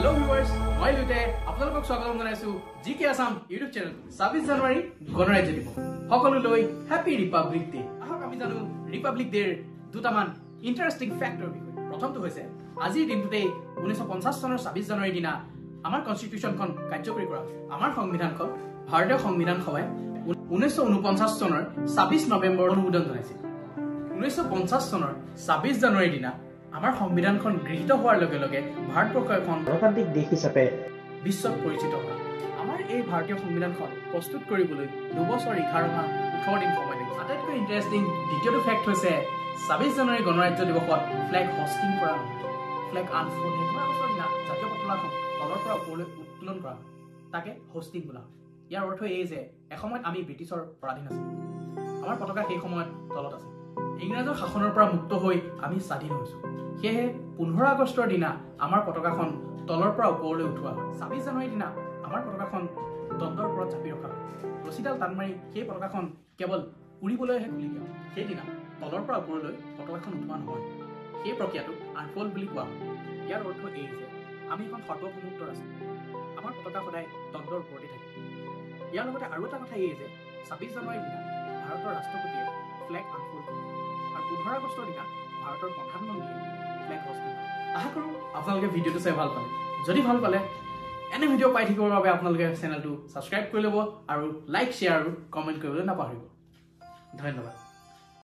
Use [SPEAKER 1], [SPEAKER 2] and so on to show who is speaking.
[SPEAKER 1] Hello viewers, মই লুতে আপোনালোকক স্বাগতম জনাইছো জিকে আসাম ইউটিউব চেনেল 26 জানুৱাৰী গণৰাজ্য দিৱস সকলোলৈ হ্যাপি ৰিপাব্লিক ডে। আহক আমি জানো ৰিপাব্লিক ডেৰ দুটামান ইন্টাৰেষ্টিং ফ্যাক্টৰ বিষয়ে। প্ৰথমটো হৈছে আজিৰ দিনটোতে 1950 চনৰ 26 জানুৱাৰীৰ দিনা আমাৰ কনস্টিটিউশনখন কাৰ্যকৰী কৰা হৈছে। আমাৰ সংবিধানখন ভাৰতীয় সংবিধান সভাই 1949 চনৰ 26 নৱেম্বৰ অনুমোদন জনাইছিল। 1950 চনৰ 26 জানুৱাৰীৰ দিনা আমাৰ সংবিধানখন গৃহীত হোৱাৰ লগে লগে ভাৰতবৰ্ষ এখন গণতান্ত্ৰিক দেশ হিচাপে বিশ্বত পৰিচিত হয়। আমাৰ এই ভাৰতীয় সংবিধানখন প্ৰস্তুত কৰিবলৈ 2 বছৰ 11 মাহ 18 দিন সময় লাগিছিল। আটাইতকৈ ইণ্টাৰেষ্টিং দ্বিতীয়টো ফেক্ট হৈছে 26 জানুৱাৰী গণৰাজ্য দিৱসত ফ্লেগ হোষ্টিং কৰা নহয়। ফ্লেগ আনফোল্ড কৰা বছৰ দিনা জাতীয় পতাকাখন তলৰ পৰা ওপৰলৈ উত্তোলন কৰা হয়, তাকে হোষ্টিং বোলা হয়। ইয়াৰ অৰ্থ এই যে এসময়ত আমি ব্ৰিটিছৰ পৰাধীন আছিলোঁ, আমাৰ পতাকা সেই সময়ত তলত আছিল। ইংৰাজৰ শাসনৰ পৰা মুক্ত হৈ আমি স্বাধীন হৈছোঁ। সেয়েহে 15 আগষ্টৰ দিনা আমাৰ পতাকাখন তলৰ পৰা ওপৰলৈ উঠোৱা হয়। 26 জানুৱাৰীৰ দিনা আমাৰ পতাকাখন দণ্ডৰ ওপৰত চাপি ৰখা হয়। ৰছীডাল টান মাৰি সেই পতাকাখন কেৱল উৰিবলৈহে খুলি দিয়া হয়। সেইদিনা তলৰ পৰা ওপৰলৈ পতাকাখন উঠোৱা নহয়। সেই প্ৰক্ৰিয়াটোক আনফোল্ড বুলি কোৱা হয়। ইয়াৰ অৰ্থ এই যে আমি এখন সৰ্বভৌমত্ব ৰাষ্ট্ৰ, আমাৰ পতাকা সদায় দণ্ডৰ ওপৰতে থাকে। ইয়াৰ লগতে আৰু এটা কথা এই যে 26 জানুৱাৰীৰ দিনা ভাৰতৰ ৰাষ্ট্ৰপতিয়ে ফ্লেগ আনফোল্ড কৰে আৰু 15 আগষ্টৰ দিনা ভাৰতৰ প্ৰধানমন্ত্ৰীয়ে ফ্লেগ হোষ্টিং কৰে। আশা কৰোঁ আপোনালোকে ভিডিঅ'টো চাই ভাল পালে। যদি ভাল পালে এনে ভিডিঅ' পাই থাকিবৰ বাবে আপোনালোকে চেনেলটো ছাবস্ক্ৰাইব কৰি ল'ব আৰু লাইক, শ্বেয়াৰ আৰু কমেণ্ট কৰিবলৈ নাপাহৰিব। ধন্যবাদ।